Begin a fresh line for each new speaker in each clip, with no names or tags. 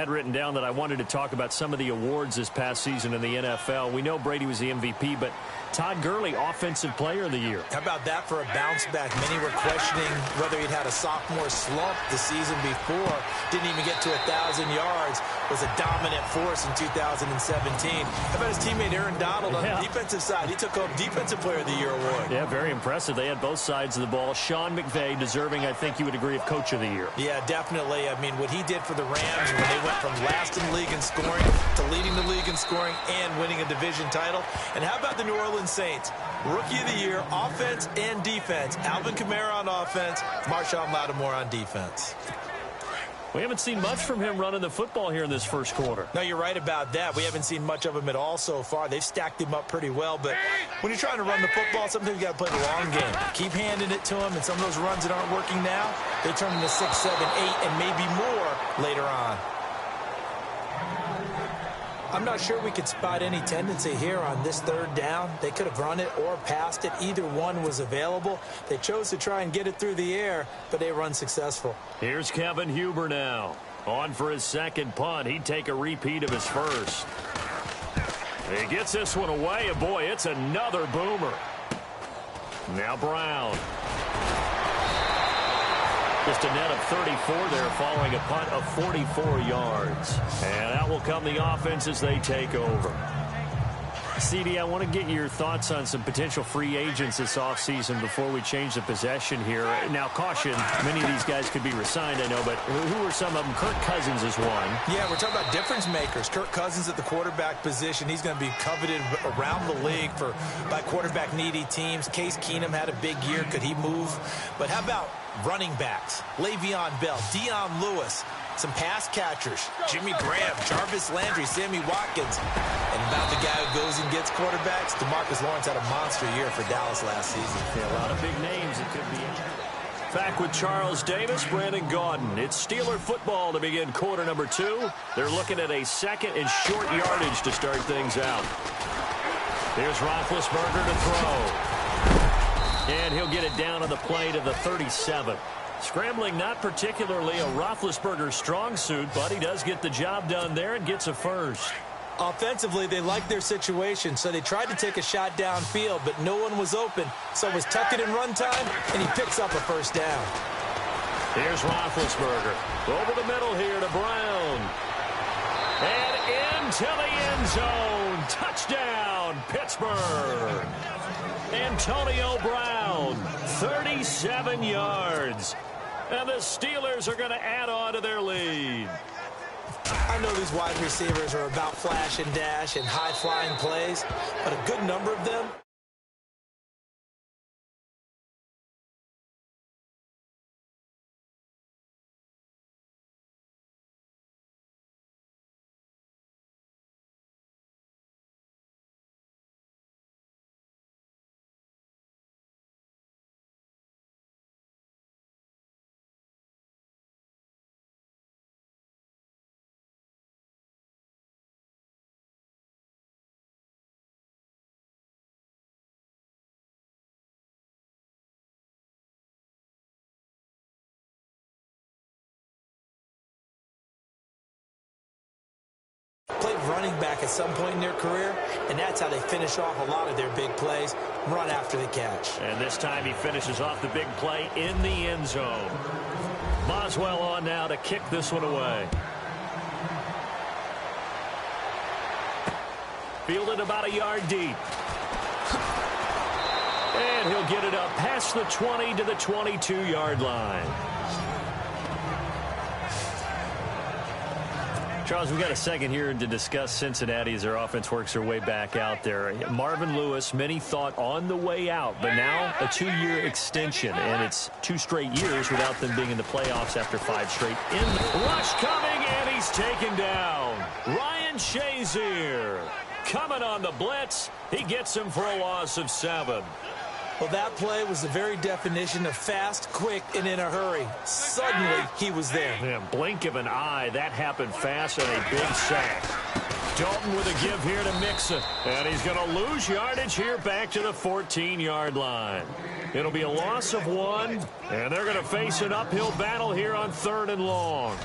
had written down that I wanted to talk about some of the awards this past season in the NFL. We know Brady was the MVP, but Todd Gurley, Offensive Player of the Year.
How about that for a bounce back? Many were questioning whether he'd had a sophomore slump the season before. Didn't even get to 1,000 yards. Was a dominant force in 2017. How about his teammate Aaron Donald on the defensive side? He took home Defensive Player of the Year award.
Yeah, very impressive. They had both sides of the ball. Sean McVay deserving, I think you would agree, of Coach of the Year.
Yeah, definitely. I mean, what he did for the Rams when they went from last in the league in scoring to leading the league in scoring and winning a division title. And how about the New Orleans Saints? Rookie of the Year, offense and defense. Alvin Kamara on offense, Marshawn Lattimore on defense.
We haven't seen much from him running the football here in this first quarter.
No, you're right about that. We haven't seen much of him at all so far. They've stacked him up pretty well, but when you're trying to run the football, sometimes you got to play the long game. Keep handing it to him, and some of those runs that aren't working now, they turn into 6, 7, 8, and maybe more later on. I'm not sure we could spot any tendency here on this third down. They could have run it or passed it. Either one was available. They chose to try and get it through the air, but they were unsuccessful.
Here's Kevin Huber now. On for his second punt. He'd take a repeat of his first. He gets this one away, and boy, it's another boomer. Now Brown. Just a net of 34 there following a punt of 44 yards. And out will come the offense as they take over. CD, I want to get your thoughts on some potential free agents this offseason before we change the possession here. Now, caution, many of these guys could be re-signed, I know, but who are some of them? Kirk Cousins is one.
Yeah, we're talking about difference makers. Kirk Cousins at the quarterback position. He's going to be coveted around the league by quarterback-needy teams. Case Keenum had a big year. Could he move? But how about running backs? Le'Veon Bell, Dion Lewis, some pass catchers, Jimmy Graham, Jarvis Landry, Sammy Watkins. And about the guy who goes and gets quarterbacks, DeMarcus Lawrence had a monster year for Dallas last season.
Yeah, a lot of big names that could be injured. Back with Charles Davis, Brandon Gaudin. It's Steeler football to begin quarter number 2. They're looking at a second and short yardage to start things out. Here's Roethlisberger to throw. And he'll get it down on the play to the 37. Scrambling not particularly a Roethlisberger strong suit, but he does get the job done there and gets a first.
Offensively, they liked their situation, so they tried to take a shot downfield, but no one was open. So it was tuck it in run time, and he picks up a first down.
Here's Roethlisberger. Over the middle here to Brown. And into the end zone. Touchdown, Pittsburgh. Antonio Brown, 37 yards. And the Steelers are going to add on to their lead.
I know these wide receivers are about flash and dash and high-flying plays, but a good number of them played running back at some point in their career, and that's how they finish off a lot of their big plays, run after the catch.
And this time he finishes off the big play in the end zone. Boswell on now to kick this one away. Fielded about a yard deep. And he'll get it up past the 20 to the 22-yard line. Charles, we've got a second here to discuss Cincinnati as their offense works their way back out there. Marvin Lewis, many thought on the way out, but now a 2-year extension, and it's 2 straight years without them being in the playoffs after 5 straight. In the rush coming, and he's taken down. Ryan Shazier coming on the blitz. He gets him for a loss of 7.
Well, that play was the very definition of fast, quick, and in a hurry. Suddenly, he was there.
Yeah, blink of an eye. That happened fast and a big sack. Dalton with a give here to Mixon. And he's going to lose yardage here back to the 14-yard line. It'll be a loss of 1, and they're going to face an uphill battle here on 3rd and long.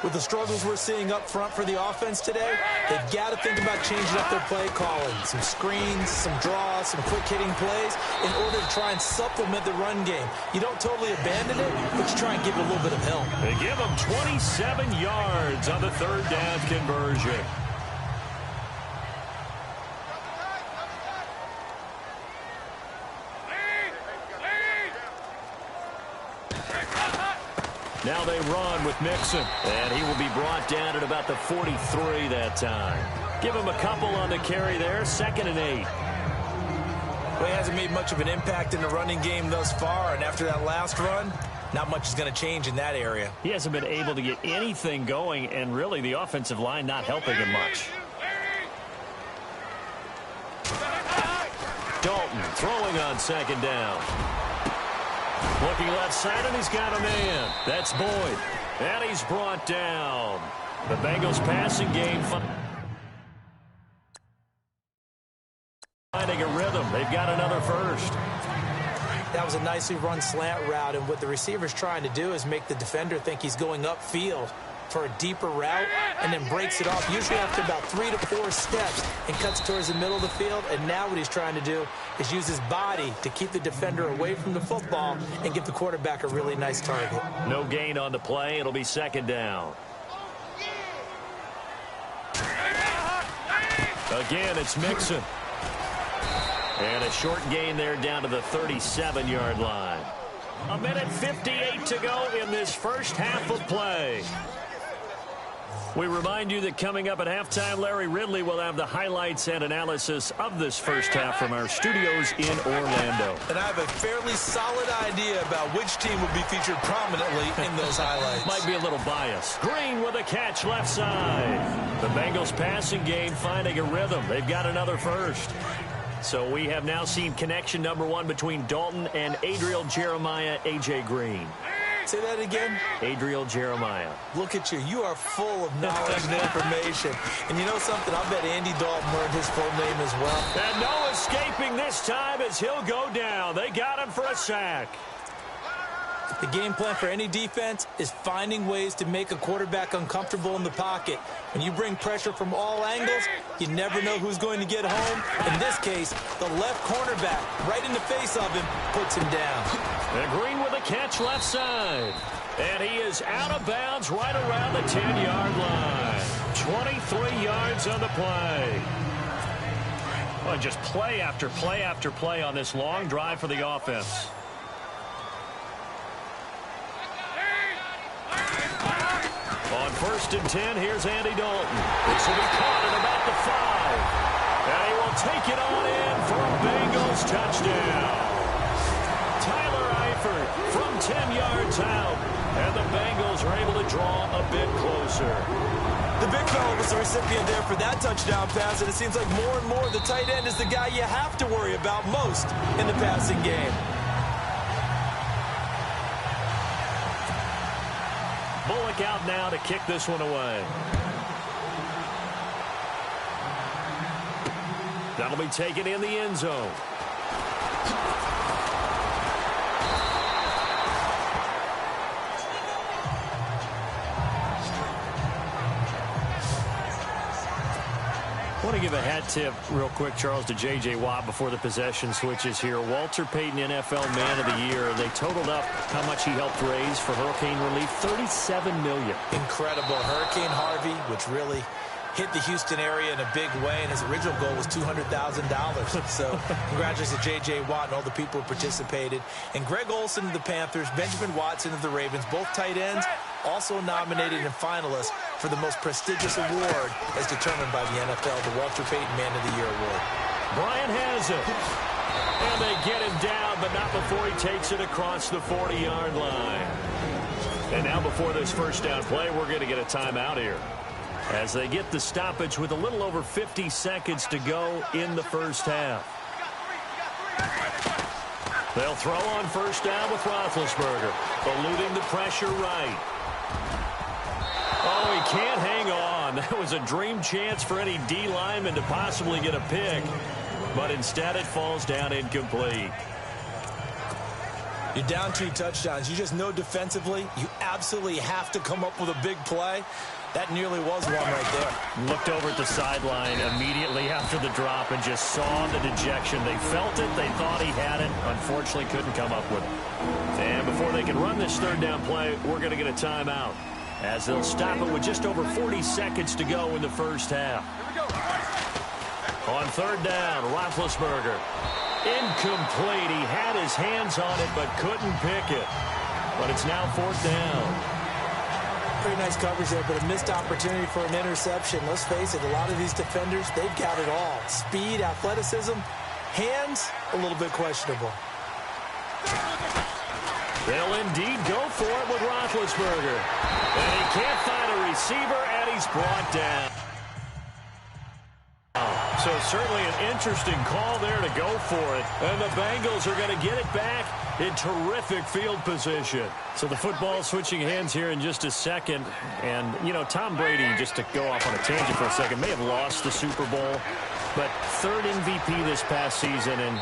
With the struggles we're seeing up front for the offense today, they've got to think about changing up their play calling. Some screens, some draws, some quick-hitting plays in order to try and supplement the run game. You don't totally abandon it, but you try and give it a little bit of help.
They give them 27 yards on the third down conversion. Now they run with Mixon, and he will be brought down at about the 43 that time. Give him a couple on the carry there, 2nd and 8.
Well, he hasn't made much of an impact in the running game thus far, and after that last run, not much is going to change in that area.
He hasn't been able to get anything going, and really the offensive line not helping him much. Dalton throwing on 2nd down. Looking left side, and he's got a man. That's Boyd. And he's brought down. The Bengals passing game finding a rhythm. They've got another first.
That was a nicely run slant route, and what the receiver's trying to do is make the defender think he's going upfield for a deeper route, and then breaks it off, usually after about 3 to 4 steps, and cuts towards the middle of the field. And now what he's trying to do is use his body to keep the defender away from the football and give the quarterback a really nice target.
No gain on the play. It'll be 2nd down. Again, it's Mixon. And a short gain there down to the 37-yard line. 1:58 to go in this first half of play. We remind you that coming up at halftime, Larry Ridley will have the highlights and analysis of this first half from our studios in Orlando.
And I have a fairly solid idea about which team will be featured prominently in those highlights.
Might be a little biased. Green with a catch left side. The Bengals passing game finding a rhythm. They've got another first. So we have now seen connection number 1 between Dalton and Adriel Jeremiah, A.J. Green.
Say that again?
Adriel Jeremiah.
Look at you. You are full of knowledge and information. And you know something? I'll bet Andy Dalton learned his full name as well.
And no escaping this time as he'll go down. They got him for a sack.
The game plan for any defense is finding ways to make a quarterback uncomfortable in the pocket. When you bring pressure from all angles, you never know who's going to get home. In this case, the left cornerback, right in the face of him, puts him down.
And Green with a catch left side. And he is out of bounds right around the 10-yard line. 23 yards on the play. Well, just play after play after play on this long drive for the offense. On 1st and 10, here's Andy Dalton. This will be caught at about the 5. And he will take it on in for a Bengals touchdown. Tyler Eifert from 10 yards out. And the Bengals are able to draw a bit closer.
The big fella was the recipient there for that touchdown pass, and it seems like more and more the tight end is the guy you have to worry about most in the passing game.
Bullock out now to kick this one away. That'll be taken in the end zone. I want to give a hat tip real quick, Charles, to J.J. Watt before the possession switches here. Walter Payton, NFL Man of the Year. They totaled up how much he helped raise for hurricane relief, $37 million.
Incredible. Hurricane Harvey, which really hit the Houston area in a big way, and his original goal was $200,000. So congratulations to J.J. Watt and all the people who participated. And Greg Olsen of the Panthers, Benjamin Watson of the Ravens, both tight ends, also nominated and finalists for the most prestigious award as determined by the NFL, the Walter Payton Man of the Year Award.
Bryant has it. And they get him down, but not before he takes it across the 40-yard line. And now before this first down play, we're going to get a timeout here, as they get the stoppage with a little over 50 seconds to go in the first half. They'll throw on first down with Roethlisberger, eluding the pressure right. Oh, he can't hang on. That was a dream chance for any D lineman to possibly get a pick, but instead it falls down incomplete.
You're down 2 touchdowns. You just know defensively you absolutely have to come up with a big play. That nearly was one right there.
Looked over at the sideline immediately after the drop and just saw the dejection. They felt it. They thought he had it. Unfortunately, couldn't come up with it. And before they can run this third down play, we're going to get a timeout, as they'll stop it with just over 40 seconds to go in the first half. On third down, Roethlisberger. Incomplete. He had his hands on it but couldn't pick it. But it's now fourth down.
Pretty nice coverage there, but a missed opportunity for an interception. Let's face it, a lot of these defenders, they've got it all. Speed, athleticism, hands, a little bit questionable.
They'll indeed go for it with Roethlisberger. And he can't find a receiver, and he's brought down. So certainly an interesting call there to go for it. And the Bengals are going to get it back in terrific field position. So the football switching hands here in just a second. And, you know, Tom Brady, just to go off on a tangent for a second, may have lost the Super Bowl. But third MVP this past season, and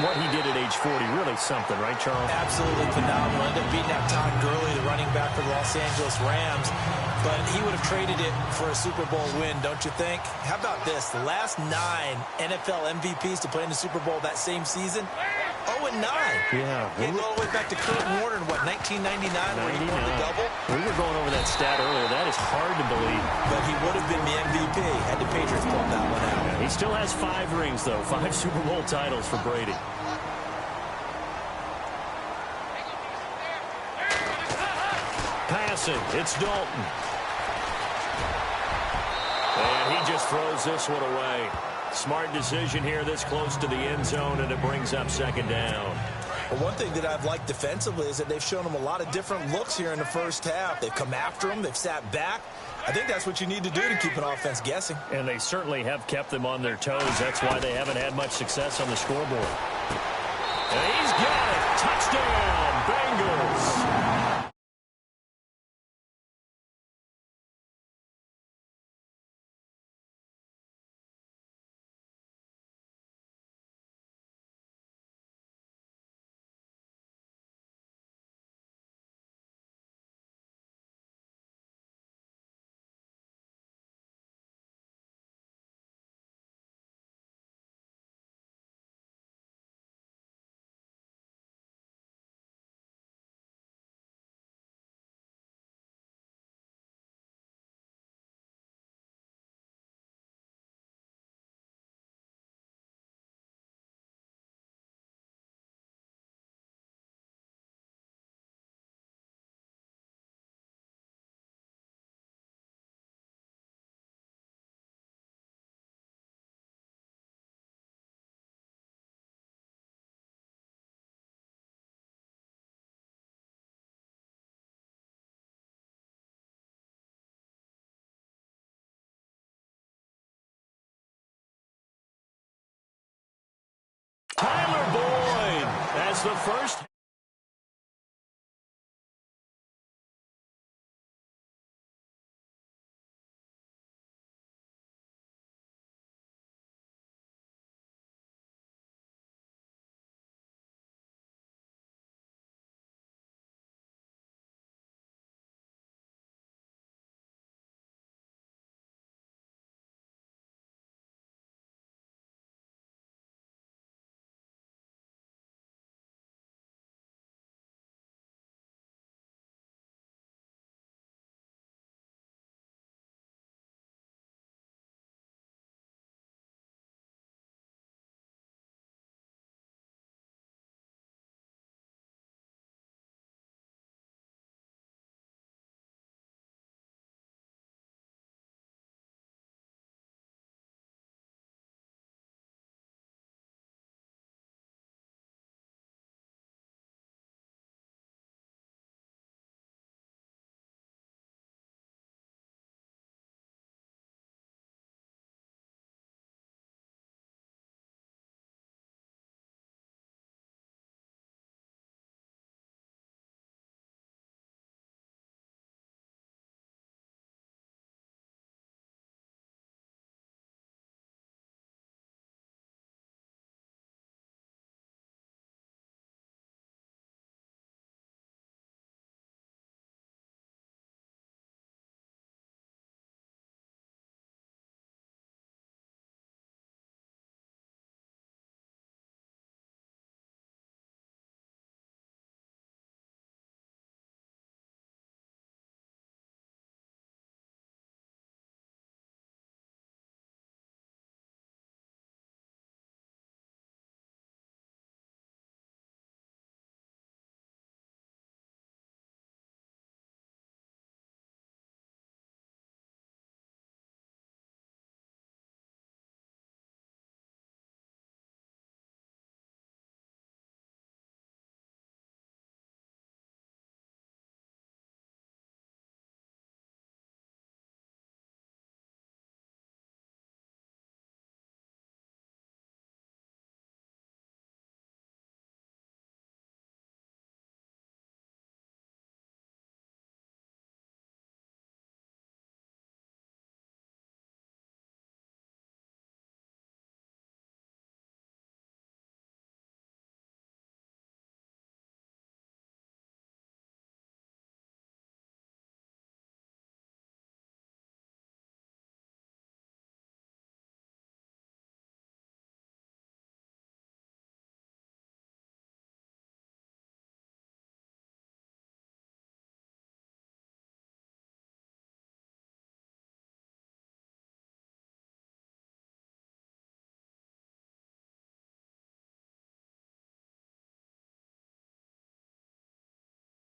what he did at age 40, really something, right, Charles?
Absolutely phenomenal. Ended up beating out Todd Gurley, the running back for the Los Angeles Rams. But he would have traded it for a Super Bowl win, don't you think? How about this? The last 9 NFL MVPs to play in the Super Bowl that same season, 0-9.
Yeah.
Getting all the way back to Kurt Warner in, what, 1999 where he won the double?
We were going over that stat earlier. That is hard to believe.
But he would have been the MVP had the Patriots pulled that one out.
Yeah, he still has 5 rings, though. 5 Super Bowl titles for Brady. Passing. It's Dalton. And he just throws this one away. Smart decision here this close to the end zone, and it brings up second down.
Well, one thing that I've liked defensively is that they've shown them a lot of different looks here in the first half. They've come after them. They've sat back. I think that's what you need to do to keep an offense guessing.
And they certainly have kept them on their toes. That's why they haven't had much success on the scoreboard. And he's got it. Touchdown, Bengals. Tyler Boyd as the first